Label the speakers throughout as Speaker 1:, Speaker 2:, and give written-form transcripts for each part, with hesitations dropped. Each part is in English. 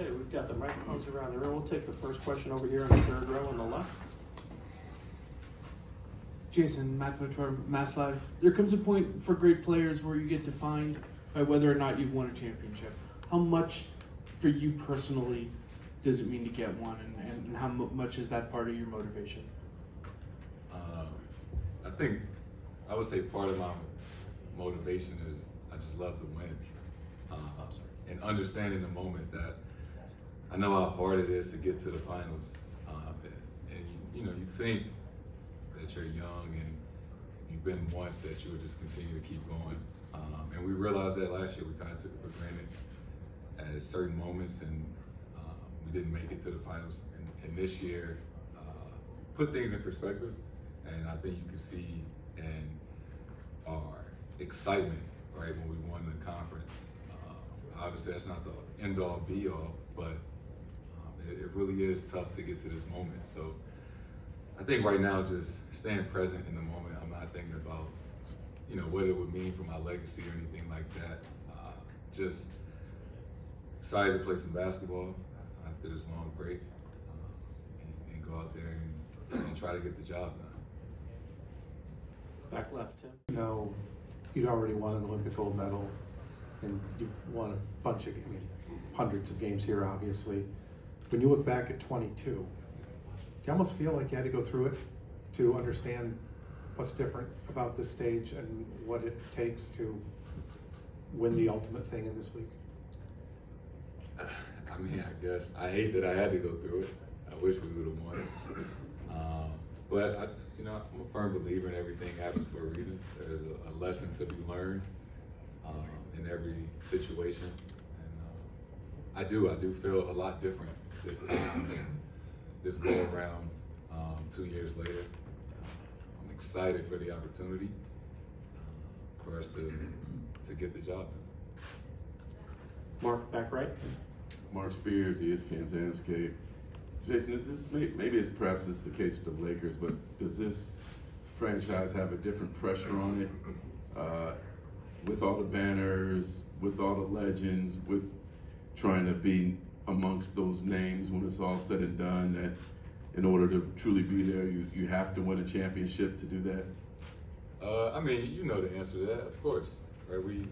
Speaker 1: Okay, we've got the microphones around the room. We'll take the first question over here in the third row on the left.
Speaker 2: Jason, Matt Ventura, Mass Live. There comes a point for great players where you get defined by whether or not you've won a championship. How much, for you personally, does it mean to get one, and how much is that part of your motivation?
Speaker 3: I think I would say part of my motivation is I just love to win. And understanding the moment that I know how hard it is to get to the finals. And you know, you think that you're young and you've been once, that you would just continue to keep going. And we realized that last year. We kind of took it for granted at certain moments, and we didn't make it to the finals. And this year, put things in perspective, and I think you can see in our excitement, right, when we won the conference. Obviously, that's not the end-all, be-all, but it really is tough to get to this moment. So I think right now, just staying present in the moment. I'm not thinking about, you know, what it would mean for my legacy or anything like that. Just excited to play some basketball after this long break, and go out there and try to get the job done.
Speaker 1: Back left, Tim.
Speaker 4: You know, you'd already won an Olympic gold medal, and you've won a bunch of, hundreds of games here, obviously. When you look back at 22, do you almost feel like you had to go through it to understand what's different about this stage and what it takes to win the ultimate thing in this league?
Speaker 3: I mean, I guess I hate that I had to go through it. I wish we would have won. But I'm a firm believer in everything happens for a reason. There's a lesson to be learned in every situation, and I do feel a lot different this time, this go around 2 years later. I'm excited for the opportunity for us to get the job done.
Speaker 1: Mark, back right.
Speaker 5: Mark Spears, ESPN's Landscape. Jason, is this maybe perhaps it's the case with the Lakers, but does this franchise have a different pressure on it with all the banners, with all the legends, with trying to be amongst those names when it's all said and done, that in order to truly be there, you have to win a championship to do that?
Speaker 3: I mean, you know the answer to that, of course, right? We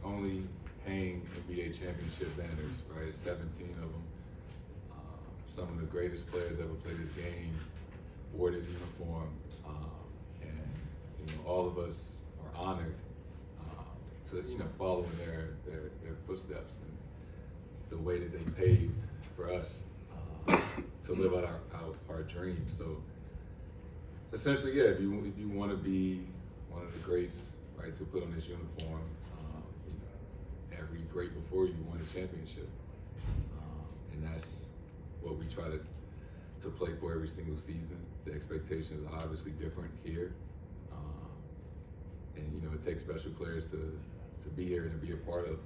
Speaker 3: only hang NBA championship banners, right? 17 of them. Some of the greatest players ever played this game wore this uniform, and all of us are honored to follow in their footsteps and the way that they paved for us to live out our dreams. So essentially, yeah, if you want to be one of the greats, right, to put on this uniform, every great before you won a championship, and that's what we try to play for every single season. The expectations are obviously different here, and it takes special players to be here and to be a part of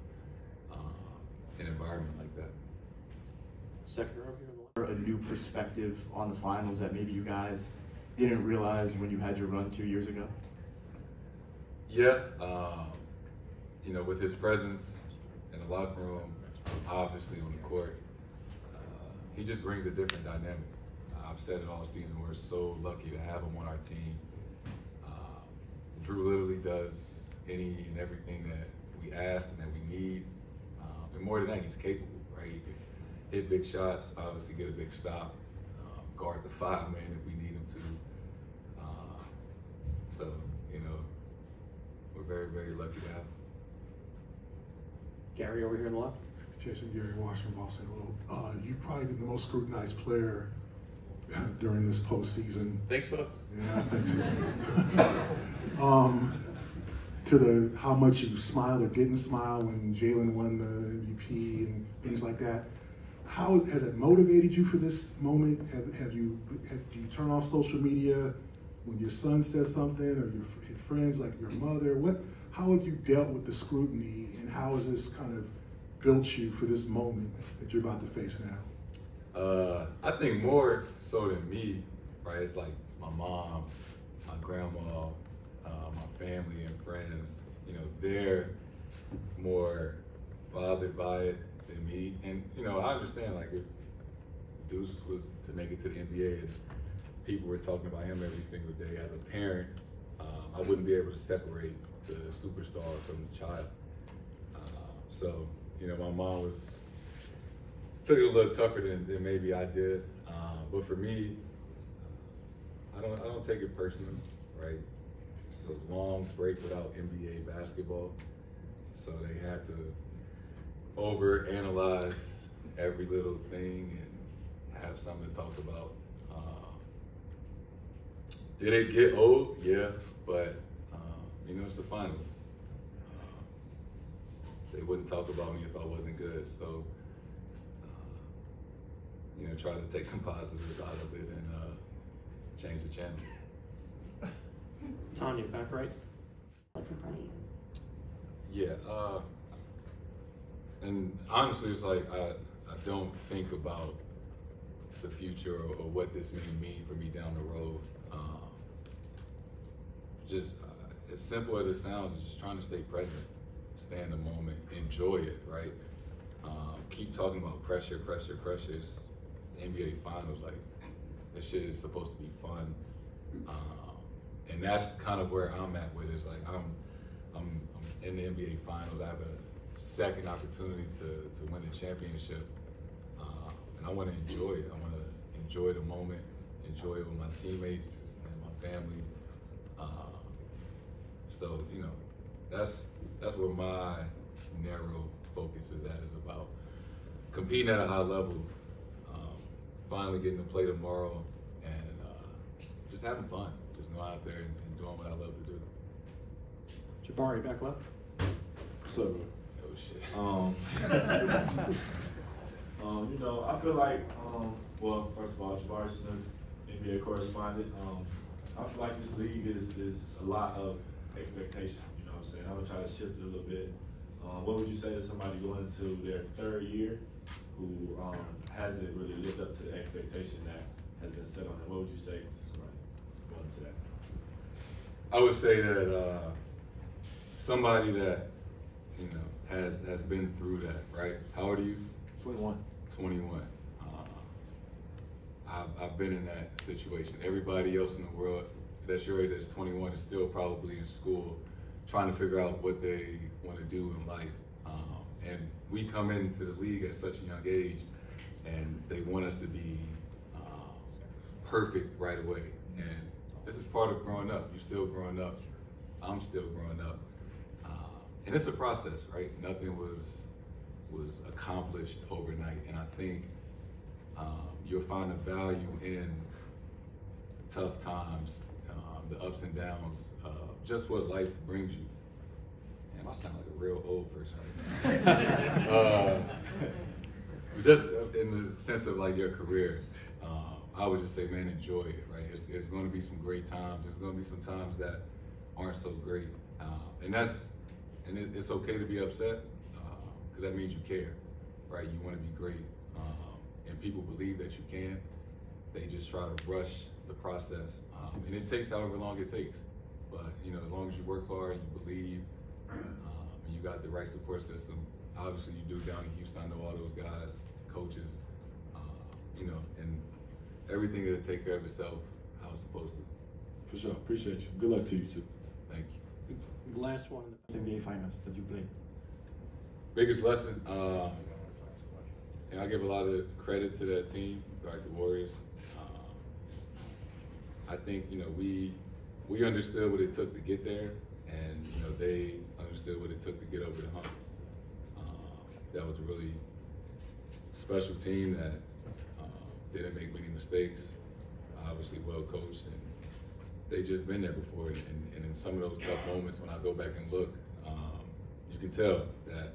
Speaker 3: an environment like that.
Speaker 1: Second row here.
Speaker 6: A new perspective on the finals that maybe you guys didn't realize when you had your run 2 years ago?
Speaker 3: Yeah, with his presence in the locker room, obviously on the court, he just brings a different dynamic. I've said it all season, we're so lucky to have him on our team. Drew literally does any and everything that we ask and that we need. And more than that, he's capable, right? He can hit big shots, obviously get a big stop, guard the 5-man if we need him to. So, we're very, very lucky to have him.
Speaker 1: Gary over here on the left.
Speaker 7: Jason, Gary, Washington, Boston Globe. You've probably been the most scrutinized player during this postseason.
Speaker 3: Think so?
Speaker 7: Yeah, I think so. To how much you smiled or didn't smile when Jalen won the MVP and things like that. How has it motivated you for this moment? Do you turn off social media when your son says something, or your friends like your mother? How have you dealt with the scrutiny, and how has this kind of built you for this moment that you're about to face now?
Speaker 3: I think more so than me, right? It's like my mom, my grandma, my family and friends. They're more bothered by it than me. And, you know, I understand, like, if Deuce was to make it to the NBA and people were talking about him every single day, as a parent, I wouldn't be able to separate the superstar from the child. So, you know, my mom took it a little tougher than maybe I did. But for me, I don't take it personally, right? It's a long break without NBA basketball. So they had to overanalyze every little thing and have something to talk about. Did it get old? Yeah, but you know, it's the finals. They wouldn't talk about me if I wasn't good. So, you know, try to take some positives out of it and change the channel.
Speaker 1: Tanya, back right.
Speaker 8: What's in front of you?
Speaker 3: Yeah, and honestly, it's like I don't think about the future or what this may mean for me down the road. Just as simple as it sounds, just trying to stay present, stay in the moment, enjoy it, right? Keep talking about pressure. It's the NBA Finals, like, this shit is supposed to be fun. And that's kind of where I'm at with it. It's like I'm in the NBA Finals. I have a second opportunity to win the championship, and I want to enjoy it. I want to enjoy the moment, enjoy it with my teammates and my family. So, you know, that's where my narrow focus is at. Is about competing at a high level, finally getting to play tomorrow, and just having fun. Just going out there and doing what I love to do.
Speaker 1: Jabari, back left.
Speaker 9: So,
Speaker 3: Oh shit.
Speaker 9: You know, I feel like, well, first of all, Jabari Smith, NBA correspondent. I feel like this league is a lot of expectation. You know what I'm saying? I'm gonna try to shift it a little bit. What would you say to somebody going into their third year who hasn't really lived up to the expectation that has been set on them? What would you say to somebody going into that?
Speaker 3: I would say that somebody that, you know, has been through that, right? How old are you?
Speaker 9: 21.
Speaker 3: 21. I've been in that situation. Everybody else in the world that's your age, that's 21, is still probably in school trying to figure out what they want to do in life. And we come into the league at such a young age, and they want us to be perfect right away. And this is part of growing up. You're still growing up. I'm still growing up. And it's a process, right? Nothing was accomplished overnight. And I think you'll find the value in tough times, the ups and downs, just what life brings you. Damn, I sound like a real old person right now. Just in the sense of like your career, I would just say, man, enjoy it, right? It's going to be some great times. There's going to be some times that aren't so great. And it's okay to be upset, because that means you care, right? You want to be great. And people believe that you can. They just try to rush the process. And it takes however long it takes. But, you know, as long as you work hard, you believe, and you got the right support system, obviously you do down in Houston. I know all those guys, coaches, you know, and everything will take care of itself how it's supposed to.
Speaker 9: For sure. Appreciate you. Good luck to you, too.
Speaker 3: Thank you.
Speaker 1: The last one.
Speaker 6: NBA Finals that you played.
Speaker 3: Biggest lesson, and I give a lot of credit to that team, like the Warriors. I think, you know, we understood what it took to get there, and, you know, they understood what it took to get over the hump. That was a really special team that didn't make many mistakes, obviously well coached, and they just been there before. And in some of those tough moments, when I go back and look, you can tell that,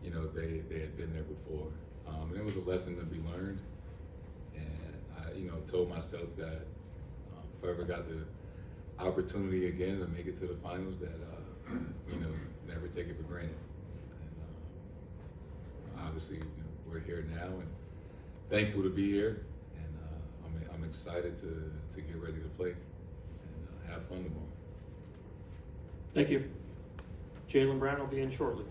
Speaker 3: you know, they had been there before. And it was a lesson to be learned. And I, you know, told myself that if I ever got the opportunity again to make it to the finals, that, you know, never take it for granted. And obviously, you know, we're here now, and thankful to be here. And I'm excited to get ready to play and have fun tomorrow.
Speaker 1: Thank you. Jaylen Brown will be in shortly.